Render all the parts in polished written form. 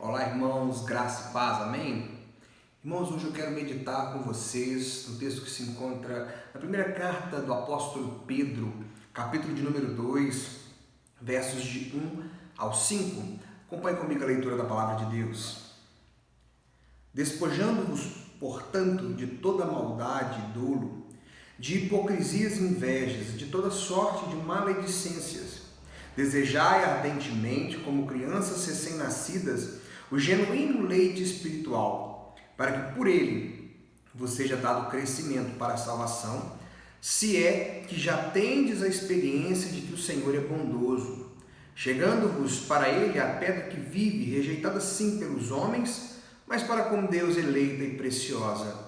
Olá, irmãos, graça e paz, amém? Irmãos, hoje eu quero meditar com vocês no texto que se encontra na primeira carta do apóstolo Pedro, capítulo de número 2, versos de 1 ao 5. Acompanhe comigo a leitura da palavra de Deus. Despojando-vos, portanto, de toda maldade e dolo, de hipocrisias e invejas, de toda sorte de maledicências, desejai ardentemente, como crianças recém-nascidas, o genuíno leite espiritual, para que por ele vos seja dado crescimento para a salvação, se é que já tendes a experiência de que o Senhor é bondoso, chegando-vos para ele a pedra que vive, rejeitada sim pelos homens, mas para com Deus eleita e preciosa.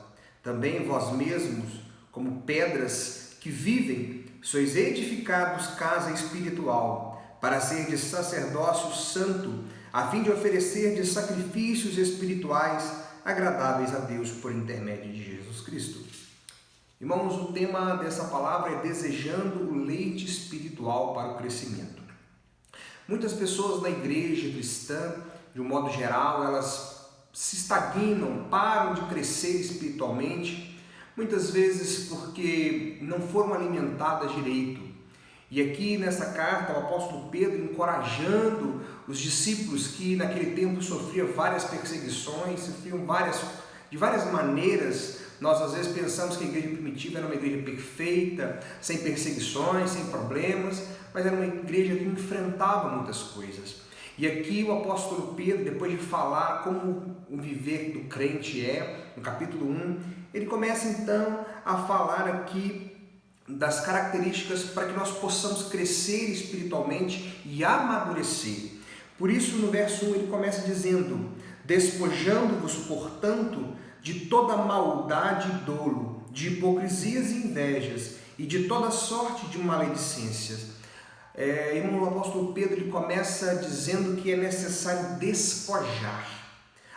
Também vós mesmos, como pedras que vivem, sois edificados casa espiritual, para ser de sacerdócio santo, a fim de oferecer de sacrifícios espirituais agradáveis a Deus por intermédio de Jesus Cristo. Irmãos, o tema dessa palavra é desejando o leite espiritual para o crescimento. Muitas pessoas na igreja cristã, de um modo geral, elas se estagnam, param de crescer espiritualmente, muitas vezes porque não foram alimentadas direito. E aqui nessa carta, o apóstolo Pedro encorajando os discípulos que naquele tempo sofriam várias perseguições, sofriam de várias maneiras. Nós às vezes pensamos que a igreja primitiva era uma igreja perfeita, sem perseguições, sem problemas, mas era uma igreja que enfrentava muitas coisas. E aqui o apóstolo Pedro, depois de falar como o viver do crente é, no capítulo 1, ele começa então a falar aqui das características para que nós possamos crescer espiritualmente e amadurecer. Por isso, no verso 1, ele começa dizendo: despojando-vos, portanto, de toda maldade e dolo, de hipocrisias e invejas, e de toda sorte de maledicências. Irmão, o apóstolo Pedro ele começa dizendo que é necessário despojar.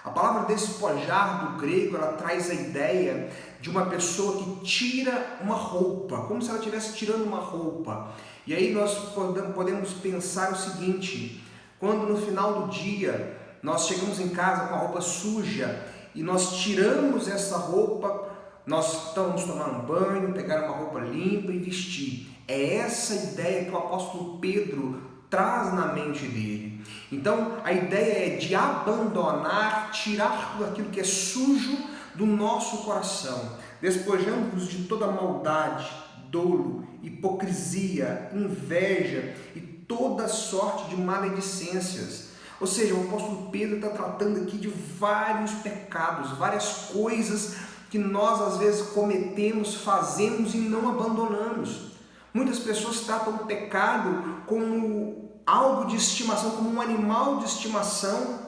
A palavra despojar do grego, ela traz a ideia de uma pessoa que tira uma roupa, como se ela estivesse tirando uma roupa. E aí nós podemos pensar o seguinte: quando no final do dia nós chegamos em casa com a roupa suja e nós tiramos essa roupa, nós vamos tomar um banho, pegar uma roupa limpa e vestir. É essa ideia que o apóstolo Pedro traz na mente dele. Então, a ideia é de abandonar, tirar tudo aquilo que é sujo do nosso coração, despojando-vos de toda maldade, dolo, hipocrisia, inveja e toda sorte de maledicências. Ou seja, o apóstolo Pedro está tratando aqui de vários pecados, várias coisas que nós às vezes cometemos, fazemos e não abandonamos. Muitas pessoas tratam o pecado como algo de estimação, como um animal de estimação,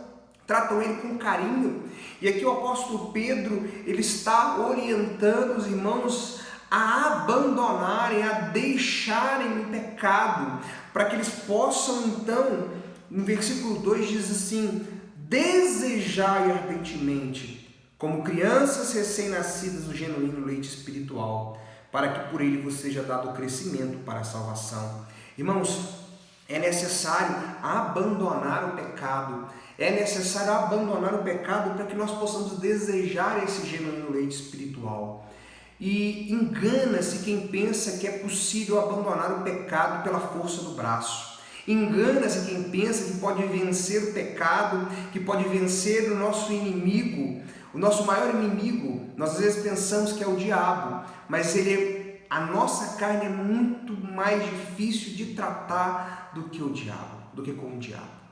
tratam ele com carinho. E aqui o apóstolo Pedro, ele está orientando os irmãos a abandonarem, a deixarem o pecado, para que eles possam então, no versículo 2 diz assim: desejai ardentemente, como crianças recém-nascidas, o genuíno leite espiritual, para que por ele vos seja dado crescimento para a salvação. Irmãos, é necessário abandonar o pecado, é necessário abandonar o pecado para que nós possamos desejar esse genuíno leite espiritual. E engana-se quem pensa que é possível abandonar o pecado pela força do braço. Engana-se quem pensa que pode vencer o pecado, que pode vencer o nosso inimigo, o nosso maior inimigo. Nós às vezes pensamos que é o diabo, mas a nossa carne é muito mais difícil de tratar do que o diabo, do que com o diabo.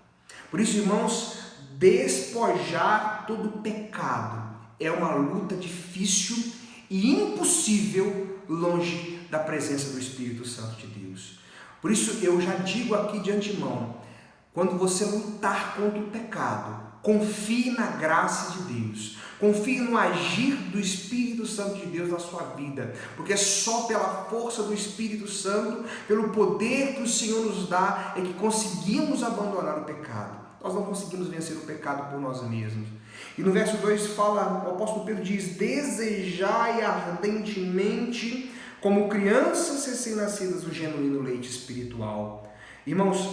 Por isso, irmãos, despojar todo o pecado é uma luta difícil e impossível longe da presença do Espírito Santo de Deus. Por isso, eu já digo aqui de antemão, quando você lutar contra o pecado, confie na graça de Deus, confie no agir do Espírito Santo de Deus na sua vida, porque é só pela força do Espírito Santo, pelo poder que o Senhor nos dá, é que conseguimos abandonar o pecado. Nós não conseguimos vencer o pecado por nós mesmos. E no verso 2 fala, o apóstolo Pedro diz: desejai ardentemente, como crianças recém-nascidas, o genuíno leite espiritual. Irmãos,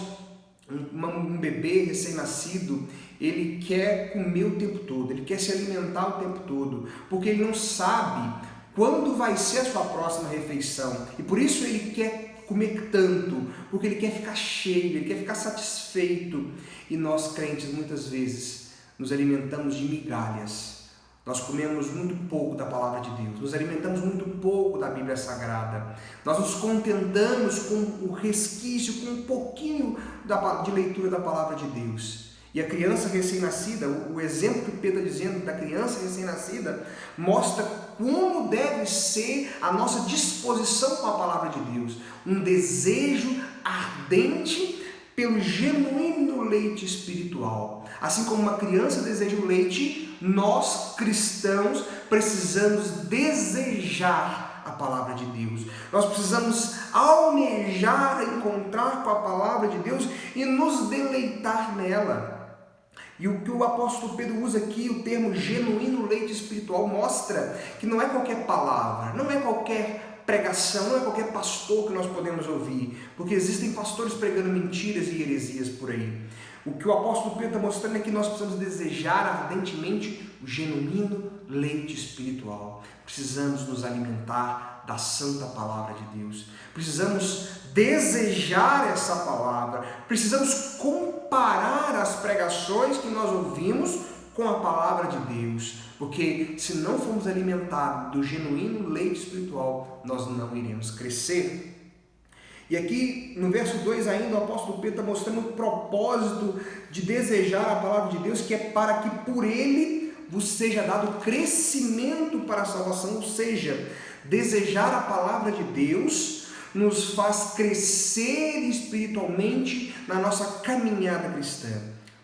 Um bebê recém-nascido, ele quer comer o tempo todo, ele quer se alimentar o tempo todo, porque ele não sabe quando vai ser a sua próxima refeição. E por isso ele quer comer tanto, porque ele quer ficar cheio, ele quer ficar satisfeito. E nós, crentes, muitas vezes nos alimentamos de migalhas. Nós comemos muito pouco da palavra de Deus, nos alimentamos muito pouco da Bíblia Sagrada. Nós nos contentamos com o resquício, com um pouquinho de leitura da palavra de Deus. E a criança recém-nascida, o exemplo que Pedro está dizendo da criança recém-nascida, mostra como deve ser a nossa disposição com a palavra de Deus. Um desejo ardente pelo genuíno leite espiritual. Assim como uma criança deseja o leite, nós, cristãos, precisamos desejar a palavra de Deus. Nós precisamos almejar encontrar com a palavra de Deus e nos deleitar nela. E o que o apóstolo Pedro usa aqui, o termo genuíno leite espiritual, mostra que não é qualquer palavra, não é qualquer pregação, não é qualquer pastor que nós podemos ouvir, porque existem pastores pregando mentiras e heresias por aí. O que o apóstolo Pedro está mostrando é que nós precisamos desejar ardentemente o genuíno leite espiritual. Precisamos nos alimentar da santa palavra de Deus. Precisamos desejar essa palavra. Precisamos comparar as pregações que nós ouvimos com a palavra de Deus. Porque se não formos alimentados do genuíno leite espiritual, nós não iremos crescer. E aqui no verso 2 ainda o apóstolo Pedro está mostrando o propósito de desejar a palavra de Deus, que é para que por ele vos seja dado crescimento para a salvação. Ou seja, desejar a palavra de Deus nos faz crescer espiritualmente na nossa caminhada cristã.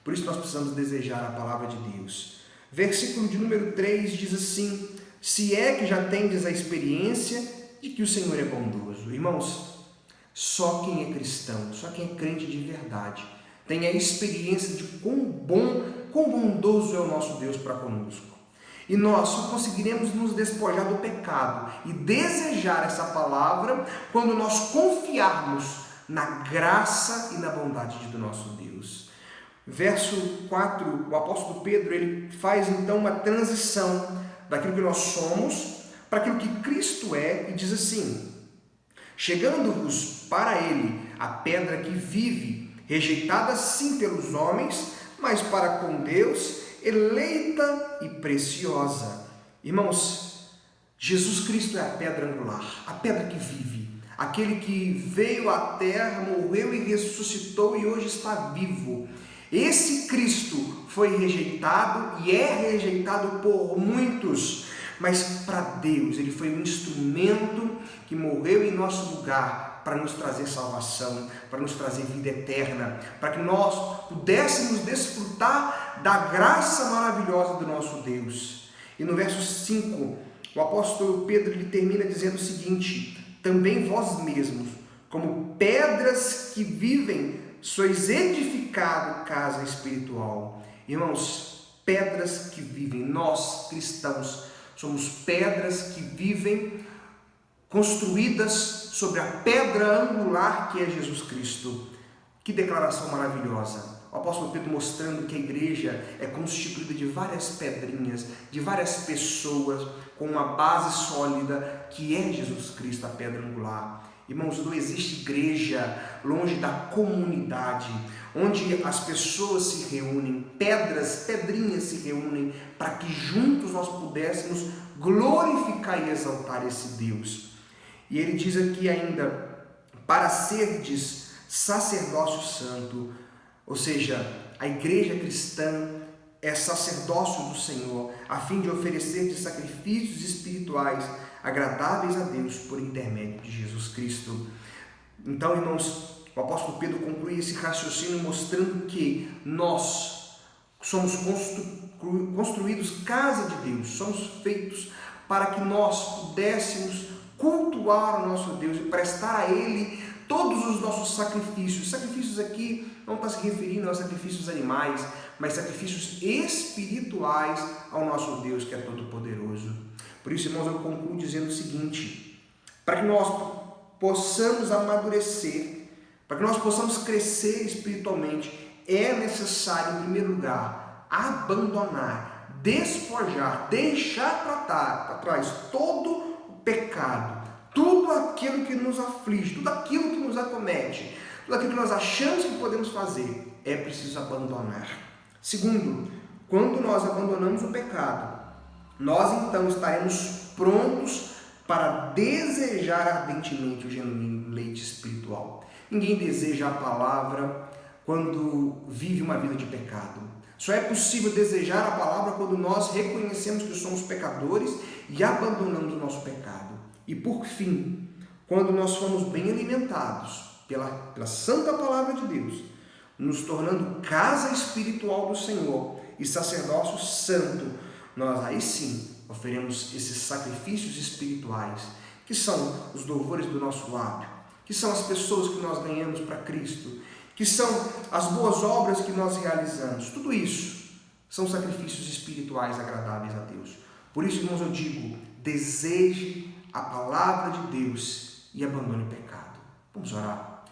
Por isso nós precisamos desejar a palavra de Deus. Versículo de número 3 diz assim: se é que já tendes a experiência de que o Senhor é bondoso. Irmãos, só quem é cristão, só quem é crente de verdade, tem a experiência de quão bondoso é o nosso Deus para conosco. E nós só conseguiremos nos despojar do pecado e desejar essa palavra quando nós confiarmos na graça e na bondade do nosso Deus. Verso 4, o apóstolo Pedro ele faz então uma transição daquilo que nós somos para aquilo que Cristo é e diz assim: chegando-vos para ele a pedra que vive, rejeitada sim pelos homens, mas para com Deus, eleita e preciosa. Irmãos, Jesus Cristo é a pedra angular, a pedra que vive, aquele que veio à terra, morreu e ressuscitou e hoje está vivo. Esse Cristo foi rejeitado e é rejeitado por muitos, mas para Deus ele foi um instrumento que morreu em nosso lugar para nos trazer salvação, para nos trazer vida eterna, para que nós pudéssemos desfrutar da graça maravilhosa do nosso Deus. E no verso 5, o apóstolo Pedro ele termina dizendo o seguinte: também vós mesmos, como pedras que vivem, sois edificado casa espiritual. Irmãos, pedras que vivem, nós cristãos somos pedras que vivem, construídas sobre a pedra angular que é Jesus Cristo. Que declaração maravilhosa! O apóstolo Pedro mostrando que a igreja é constituída de várias pedrinhas, de várias pessoas com uma base sólida que é Jesus Cristo, a pedra angular. Irmãos, não existe igreja longe da comunidade, onde as pessoas se reúnem, pedrinhas se reúnem, para que juntos nós pudéssemos glorificar e exaltar esse Deus. E ele diz aqui ainda, para serdes sacerdócio santo, ou seja, a igreja cristã é sacerdócio do Senhor, a fim de oferecer sacrifícios espirituais agradáveis a Deus por intermédio de Jesus Cristo. Então, irmãos, o apóstolo Pedro conclui esse raciocínio mostrando que nós somos construídos casa de Deus, somos feitos para que nós pudéssemos cultuar o nosso Deus e prestar a Ele todos os nossos sacrifícios. Sacrifícios aqui não está se referindo a sacrifícios animais, mas sacrifícios espirituais ao nosso Deus que é todo-poderoso. Por isso, irmãos, eu concluo dizendo o seguinte: para que nós possamos amadurecer Para que nós possamos crescer espiritualmente, é necessário, em primeiro lugar, abandonar, despojar, deixar para trás todo o pecado, tudo aquilo que nos aflige, tudo aquilo que nos acomete, tudo aquilo que nós achamos que podemos fazer, é preciso abandonar. Segundo, quando nós abandonamos o pecado, nós então estaremos prontos para desejar ardentemente o genuíno leite espiritual. Ninguém deseja a palavra quando vive uma vida de pecado. Só é possível desejar a palavra quando nós reconhecemos que somos pecadores e abandonamos o nosso pecado. E por fim, quando nós somos bem alimentados pela santa palavra de Deus, nos tornando casa espiritual do Senhor e sacerdócio santo, nós aí sim oferemos esses sacrifícios espirituais, que são os louvores do nosso lábio, que são as pessoas que nós ganhamos para Cristo, que são as boas obras que nós realizamos. Tudo isso são sacrifícios espirituais agradáveis a Deus. Por isso, irmãos, eu digo, deseje a palavra de Deus e abandone o pecado. Vamos orar.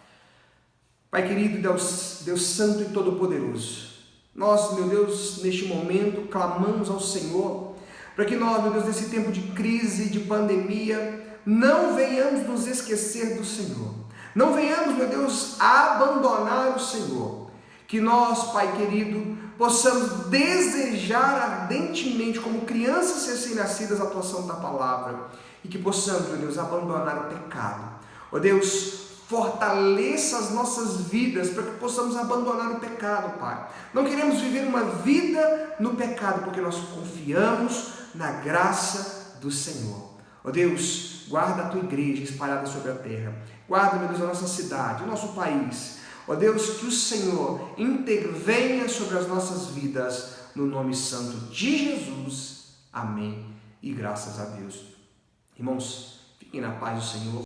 Pai querido, Deus Santo e Todo-Poderoso, nós, meu Deus, neste momento, clamamos ao Senhor para que nós, meu Deus, nesse tempo de crise, de pandemia, não venhamos nos esquecer do Senhor. Não venhamos, meu Deus, abandonar o Senhor. Que nós, Pai querido, possamos desejar ardentemente, como crianças recém-nascidas, a atuação da palavra. E que possamos, meu Deus, abandonar o pecado. Ó Deus, fortaleça as nossas vidas para que possamos abandonar o pecado, Pai. Não queremos viver uma vida no pecado, porque nós confiamos na graça do Senhor. Ó Deus, guarda a Tua igreja espalhada sobre a terra. Guarda, meu Deus, a nossa cidade, o nosso país. Ó Deus, que o Senhor intervenha sobre as nossas vidas, no nome santo de Jesus. Amém. E graças a Deus. Irmãos, fiquem na paz do Senhor.